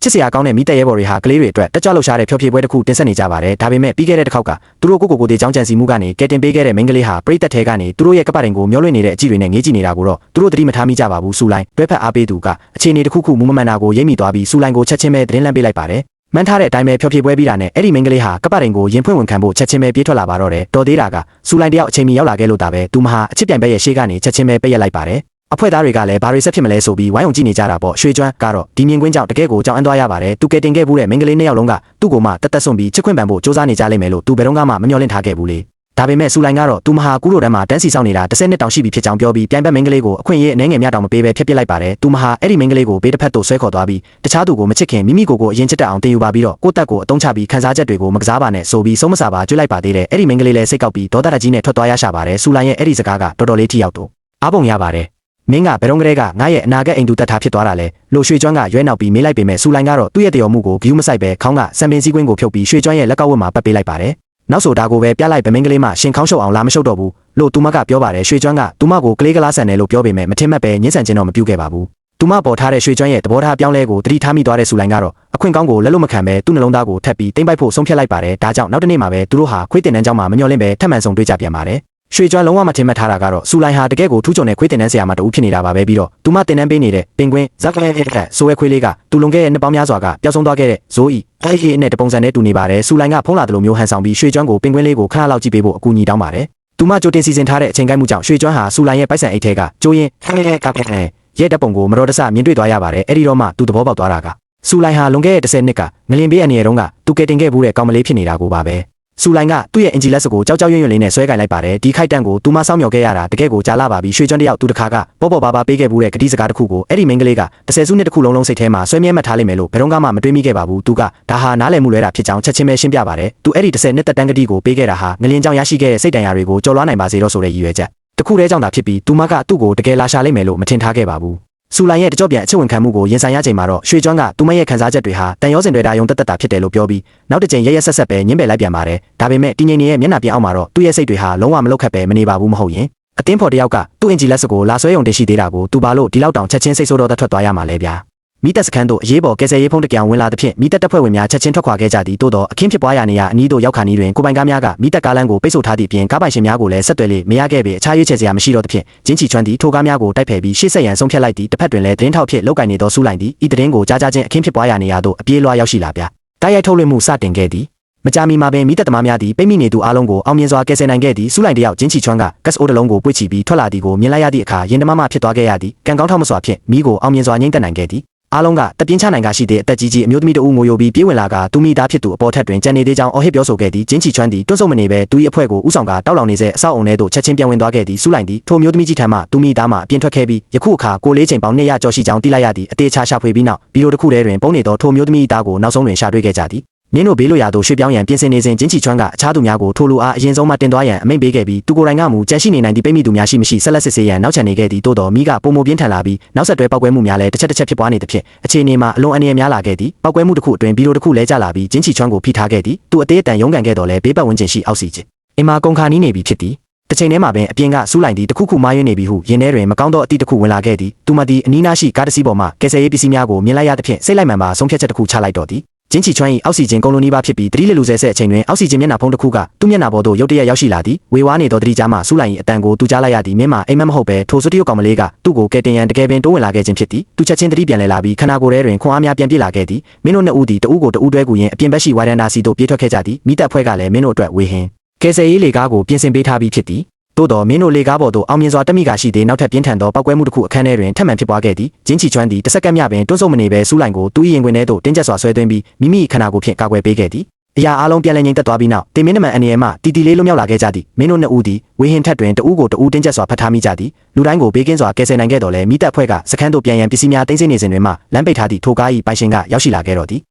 ချစ်စရာကောင်းတဲ့မိသက်ရဲဘော်တွေဟာကလေးတွေအတွက်တက်ကြွလှုပ်ရှားတဲ့ဖျော်ဖြေပွဲတစ်ခုတင်ဆက်နေကြပါတယ်ဒါပေမဲ့ပြီးခဲ့တဲ့တစ်ခေါက်ကသူတို့ကိုတေးကြောင်းကြံစီမှုကနေကဲတင်ပေးခဲ့တဲ့မိန်းကလေးဟာပရိသတ်ထဲကနေသူတို့ရဲ့ကပတ်ရင်ကိုမျောလွင့်နေတဲ့အကြည့်တွေနဲ့ငေးကြည့်နေတာကိုတော့သူတို့သတိမထားမိကြပါဘူးစူလိုင်းတွဲဖက်အားပေးသူကအခြေအနေတစ်ခုခုမူမမှန်တာကိုရိပ်မိသွားပြီးစူလိုင်းကိုချက်ချင်းပဲသတင်းလမ်းပေးလိုက်ပါတယ်မှန်းထားတဲ့အတိုင်းပဲဖျော်ဖြေပွဲပြီးတာနဲ့အဲ့ဒီမိန်းကလေးဟာကပတ်ရင်ကိုရင်ဖွင့်ဝင်ခံဖို့ချက်ချင်းပဲပြေးထွက်လာပါတော့တယ်တော်သေးတာကစူလိုင်းတယောက်အချိန်မီရောက်လာခဲ့လို့ဒါပဲသူမဟာအချစ်ပြိုင်ပွဲရဲ့ရှေ့ကနေချက်ချင်းပဲပိတ်ရက်လိုက်ပါတယ်အဖွဲ့သားတွေကလည်းဘာတွေဆက်ဖြစ်မလဲဆိုပြီးဝိုင်းအောင်ကြည့်နေကြတာပေါ့ရွှေကျွမ်းကတော့ဒီမြင်ကွင်းကြောင့်တကယ်ကိုကြောင်အန်းသွားရပါတယ်သူကတင်ခဲ့ဘူးတဲ့မိန်းကလေးနှစ်ယောက်လုံးကသူ့ကိုမှတက်ဆွန့်ပြီးချစ်ခွင့်ပံဖို့စူးစမ်းနေကြလိမ့်မယ်လို့သူဘယ်တော့မှမမျှော်လင့်ထားခဲ့ဘူးလေဒါပေမဲ့စူလိုင်းကတော့သူမဟာကူးတို့တန်းမှာတန်းစီဆောင်နေတာ10နှစ်တောင်ရှိပြီဖြစ်ကြောင်းပြောပြီးပြိုင်ဘက်မိန်းကလေးကိုအခွင့်အရေးအနှဲငယ်များတောင်မပေးဘဲဖျက်ပစ်လိုက်ပါတယ်သူမဟာအဲ့ဒီမိန်းကလေးကိုဘေးတစ်ဖက်သို့ဆွဲခေါ်သွားပြီးတခြားသူကိုမချစ်ခင်မိမိကိုယ်ကိုအရင်ချစ်တတ်အောင်တင်ယူပါပြီးတော့ကိုယ့်တက်ကိုအသုံးချပြီးခန်းစားချက်တွေကိုမကစားပါနဲ့ဆိုပြီးဆုံးမစာပါကျွတ်လိုက်ပါသေးတယ်အဲ့ဒီမိန်းကလေးလည်းစိတ်ကောက်ပြီးဒေါသတက်ကြီးနဲ့ထွက်သွားရရှာပါတယ်စူလိုင်းရဲ့အဲ့ဒီစကားကတော်တော်လေးထိရောက်တော့အားပုံရပါတယ်မင်းကဘယ်တော့ကလေးကငါရဲ့အနာဂတ်အိမ်သူတက်ထားဖြစ်သွားတာလဲလို့ရွှေကျွမ်းကရွဲနောက်ပြီးမေးလိုက်ပေမဲ့စူလိုင်းကတော့သူ့ရဲ့တရော်မှုကိုဂယူးမဆိုင်ပဲခေါင်းကစံပင်စည်းကွင်းကိုဖြုတ်ပြီးရွှေကျွမ်းရဲ့လက်ကောက်ဝတ်မှာပတ်ပေးလိုက်ပါတယ်နောက်ဆိုတာကိုပဲပြလိုက်ဗမင်းကလေးမှရှင်ခေါင်းရှုပ်အောင်လာမရှုပ်တော့ဘူးလို့သူမကပြောပါတယ်ရွှေကျွမ်းကသူမကိုကလေးကလားဆန်တယ်လို့ပြောပေမဲ့မထင်မှတ်ပဲညှဉ်းဆန်ခြင်းတော့မပြုခဲ့ပါဘူးသူမပေါ်ထားတဲ့ရွှေကျွမ်းရဲ့သဘောထားပြောင်းလဲကိုတတိထားမိသွားတဲ့စူလိုင်းကတော့အခွင့်ကောင်းကိုလက်လွတ်မခံပဲသူ့နှလုံးသားကိုထပ်ပြီးတိမ့်ပိုက်ဖို့ဆုံးဖြတ်လိုက်ပါတယ်ဒါကြောင့်နောက်တစ်နေ့မှာပဲသူတို့ဟာခွေးတင်တန်းကျောင်းမှာမမျှော်လင့်ပဲထပ်မံဆုံတွေ့ကြပြန်ပါတယ်ရွှေကျွမ်းလုံးဝမထင်မှတ်ထားတာကတော့စူလိုင်းဟာတကယ်ကိုထူးချွန်တဲ့ခွေးတင်တန်းဆရာမတူဖြစ်နေတာပါပဲပြီးတော့သူမတင်တန်းပေးနေတဲ့ပင်ကွင်းဇက်ကလေးရဲ့ဆိုးဝဲခွေးလေးကသူလွန်ခဲ့တဲ့နှစ်ပေါင်းများစွာကပျောက်ဆုံးသွားခဲ့တဲ့ဇိုးဤအဲ့ဒီနဲ့တပုံစံနဲ့တူနေပါတယ်စူလိုင်းကဖုံးလာတယ်လို့မျိုးဟန်ဆောင်ပြီးရွှေကျွမ်းကိုပင်ကွင်းလေးကိုခဏလောက်ကြည့်ပေးဖို့အကူအညီတောင်းပါတယ်သူမကြိုတင်စီစဉ်ထားတဲ့အချိန်ကိုက်မှုကြောင့်ရွှေကျွမ်းဟာစူလိုင်းရဲ့ပိုက်ဆံအိတ်ထဲကကျိုးရင်ရဲ့တပ်ပုံကိုမတော်တဆမြင်တွေ့သွားရပါတယ်အဲ့ဒီတော့မှသူသဘောပေါက်သွားတာကစူလိုင်းဟာလွန်ခဲ့တဲ့10နှစ်ကငလင်ဘေးအနေနဲ့တုန်းကသူကတင်ခဲ့ဘူးတဲ့ကောင်မလေးဖြစ်နေတာကိုပါပဲစူလိုင်းကသူ့ရဲ့အင်ဂျီလက်စကိုကြောက်ရွံ့လေးနဲ့ဆွဲကင်လိုက်ပါတယ်ဒီခိုက်တန့်ကိုသူမစောင့်မျှော်ခဲ့ရတာတကယ်ကိုကြာလာပါပြီရွှေကျွန်းတယောက်သူတစ်ခါကပေါ့ပါပေးခဲ့ဘူးတဲ့ဂတိစကားတစ်ခုကိုအဲ့ဒီမိန်းကလေးက10စုနှစ်တစ်ခုလုံးစိတ်ထဲမှာဆွဲမြဲမှတ်ထားလိမ့်မယ်လို့ဘယ်တော့မှမတွေးမိခဲ့ပါဘူးသူကဒါဟာနားလည်မှုလွဲတာဖြစ်ကြောင်းချက်ချင်းပဲရှင်းပြပါတယ်သူအဲ့ဒီ10နှစ်သက်တမ်းဂတိကိုပေးခဲ့တာဟာငလင်ကြောင့်ရရှိခဲ့တဲ့စိတ်တန်ရာတွေကိုကျော်လွှားနိုင်ပါစေတော့ဆိုတဲ့ရည်ရွယ်ချက်တစ်ခုတည်းကြောင့်သာဖြစ်ပြီးသူမကသူ့ကိုတကယ်လာရှာလိမ့်မယ်လို့မထင်ထားခဲ့ပါဘူးစူလိုင်းရဲ့တကြော့ပြန်အချစ်ဝင်ခံမှုကိုရင်ဆိုင်ရချိန်မှာတော့ရွှေကျွမ်းကသူမရဲ့ခံစားချက်တွေဟာတန်ရောစင်တွေတာယုံတက်တာဖြစ်တယ်လို့ပြောပြီးနောက်တစ်ချိန်ရဆက်ပဲညှင်းပယ်လိုက်ပြန်ပါတယ်ဒါပေမဲ့တင်းငိမ့်ရဲ့မျက်နှာပြင်အောက်မှာတော့သူ့ရဲ့စိတ်တွေဟာလုံးဝမလောက်ခတ်ပဲမနေပါဘူးမဟုတ်ရင်အတင်းဖော်တယောက်ကသူ့အင်ဂျီလက်စကိုလာဆွဲယုံတင်ရှိသေးတာကိုသူဘာလို့ဒီလောက်တောင်ချက်ချင်းစိတ်ဆိုးတော့ထွက်သွားရမှာလဲဗျာမိသက်စခန်းတို့အရေးပေါ်ကယ်ဆယ်ရေးဖုံးတကြောင်ဝင်လာတဲ့ဖြင့်မိသက်တပ်ဖွဲ့ဝင်များချက်ချင်းထွက်ခွာခဲ့ကြသည်တိုးတော့အခင်းဖြစ်ပွားရာနေရာအနီးသို့ရောက်ခါနီးတွင်ကိုပိုင်ကားများကမိသက်ကားလမ်းကိုပိတ်ဆို့ထားသည့်ပြင်ကားပိုင်ရှင်များကိုလည်းဆက်သွယ်လေမရခဲ့ပေအခြားရွေးချယ်စရာမရှိတော့တဲ့ဖြင့်ကျင်းချီချွမ်းသည့်ထိုကားများကိုတိုက်ဖယ်ပြီးရှေ့ဆက်ရန်ဆုံးဖြတ်လိုက်သည့်တစ်ဖက်တွင်လည်းသတင်းထောက်ဖြစ်လောက်ကိုင်နေသောစူးလိုင်းသည်ဤသတင်းကိုကြားချင်းအခင်းဖြစ်ပွားရာနေရာသို့အပြေးလွှားရောက်ရှိလာဗျတိုက်ရိုက်ထုတ်လွှင့်မှုစတင်ခဲ့သည်မကြာမီမှာပင်မိသက်သမားများသည်ပိတ်မိနေသူအလုံးကိုအောင်မြင်စွာကယ်ဆယ်နိုင်ခဲ့သည်စူးလိုင်းတယောက်ကျင်းချီချွမ်းကဂတ်အိုးတစ်လုံးကိုပွေ့ချပြီးထွက်လာသည်ကိုမြင်လိုက်ရသည့်အခါရင်တမမဖြစ်သွားခဲ့ရသည်ကံကောင်းထောက်မစွာဖြင့်မိကိုအောင်မြင်စွာငြိမ့်သက်နိုင်ခဲ့သည်အားလုံးကတပြင်းချနိုင်ကရှိတဲ့အသက်ကြီးအမျိုးသမီးတဦးငိုယိုပြီးပြေးဝင်လာကသူမိသားဖြစ်သူအပေါ်ထက်တွင်ကြံနေသေးကြောင်းအော်ဟစ်ပြောဆိုခဲ့သည်ကျင်းချီချွမ်းသည်တွန့်ဆုတ်မနေပဲသူ၏အဖွဲ့ကိုဥဆောင်ကတောက်လောင်နေစေအဆောက်အုံထဲသို့ချက်ချင်းပြန်ဝင်သွားခဲ့သည်စူးလိုင်းသည်ထိုမျိုးသမီးကြီးထံမှသူမိသားမှအပြင်ထွက်ခဲ့ပြီးယခုအခါကိုလေးချိန်ပေါင်း200ကျော်ရှိကြောင်းသိလိုက်ရသည်အသေးချာရှာဖွေပြီးနောက်ဗီဒီယိုတစ်ခုထဲတွင်ပုံနေသောထိုမျိုးသမီးသားကိုနောက်ဆုံးတွင်ရှာတွေ့ခဲ့ကြသည်နင်းတို့ဘေးလိုရာသို့ရွှေ့ပြောင်းရန်ပြင်ဆင်နေစဉ်ကျင်းချီချွမ်းကအခြားသူများကိုထိုလူအားအရင်ဆုံးမှတင်သွားရန်အမိန့်ပေးခဲ့ပြီးသူကိုယ်တိုင်ကမူကြန့်ရှိနေနိုင်သည့်ပိတ်မိသူများရှိမရှိဆက်လက်စစ်ဆေးရန်နောက်ချန်နေခဲ့သည်တိုးတော်မိကပုံမပြင်းထန်လာပြီးနောက်ဆက်တွဲပောက်ကွဲမှုများလည်းတစ်ချက်ဖြစ်ပွားနေသဖြင့်အခြေအနေမှာအလွန်အန္တရာယ်များလာခဲ့သည်ပောက်ကွဲမှုတစ်ခုအတွင်းဗီဒီယိုတစ်ခုလဲကျလာပြီးကျင်းချီချွမ်းကိုဖိထားခဲ့သည်သူအသေးအတန်ရုန်းကန်ခဲ့တော်လဲဘေးပတ်ဝန်းကျင်ရှိအောက်စီကျအင်မာကုန်ခါနီးနေပြီဖြစ်သည်တစ်ချိန်ထဲမှာပင်အပြင်ကစူးလိုင်းသည်တစ်ခုမားရင်းနေပြီဟုရင်းထဲတွင်မကောင်းသောအတိတစ်ခုဝင်လာခဲ့သည်သူမသည်အနီးနားရှိကားတစ်စီးပေါ်မှကယ်ဆယ်ရေးပစ္စည်းများကိုမြင်လိုက်ရသဖြင့်စိတ်လိုက်မှန်ပါဆုံးဖြတ်ချက်တစ်ခုချလိုက်တော့သည်ကျင်းချီချွမ်း၏အောက်ဆီဂျင်ကုန်လုံးနီးပါးဖြစ်ပြီးတတိလူဆဲအချိန်တွင်အောက်ဆီဂျင်မျက်နှာဖုံးတစ်ခုကသူ့မျက်နှာပေါ်သို့ရုတ်တရက်ရောက်ရှိလာသည်ဝေဝါးနေသောတတိကြားမှစူးလိုင်း၏အတန်ကိုသူကြားလိုက်ရသည်မင်းမအိမ်မဟုတ်ပဲထိုစွတ်တရုတ်ကောင်မလေးကသူ့ကိုကယ်တင်ရန်တကယ်ပင်တိုးဝင်လာခဲ့ခြင်းဖြစ်သည်သူချက်ချင်းတတိပြန်လဲလာပြီးခန္ဓာကိုယ်ထဲတွင်ခွန်အားများပြန်ပြည့်လာခဲ့သည်မင်းတို့နှစ်ဦးသည်တဦးကိုတဦးတွဲကူရင်အပြင်ဘက်ရှိဝိုင်ဒန်နာစီသို့ပြေးထွက်ခဲ့ကြသည်မိသက်ဖွဲ့ကလည်းမင်းတို့အတွက်ဝေဟင်ကယ်ဆယ်ရေးလေကားကိုပြင်ဆင်ပေးထားပြီးဖြစ်သည်တိုးတော်မင်းတို့လေကားပေါ်သို့အောင်မြင်စွာတက်မိကရှိသေးနောက်ထပ်ပြင်းထန်သောပောက်ကွဲမှုတစ်ခုအခန်းထဲတွင်ထပ်မံဖြစ်ပွားခဲ့သည်ကျင်းချီချွမ်းသည်တစ်စက္ကန့်မျှပင်တွန့်ဆုတ်မနေပဲစူးလိုင်းကိုသူ၏ရင်ခွင်ထဲသို့တင်းကျပ်စွာဆွဲသွင်းပြီးမိမိခန္ဓာကိုယ်ဖြင့်ကာကွယ်ပေးခဲ့သည်အရာအလုံးပြန်လည်ငြိမ်သက်သွားပြီးနောက်တင်မင်းနမန်အနေနဲ့တီလေးလွတ်မြောက်လာခဲ့ကြသည်မင်းတို့နှစ်ဦးသည်ဝေဟင်ထက်တွင်တဦးကိုတဦးတင်းကျပ်စွာဖတ်ထားမိကြသည်လူတိုင်းကိုဘေးကင်းစွာကယ်ဆယ်နိုင်ခဲ့တော်လဲမိသက်ဖွဲ့ကစခန်းသို့ပြန်ရန်ပစ္စည်းများတင်းစိနေစဉ်တွင်မှလမ်းပိတ်ထားသည့်ထိုကား၏ပိုင်ရှင်ကရောက်ရှိလာခဲ့တော်သည်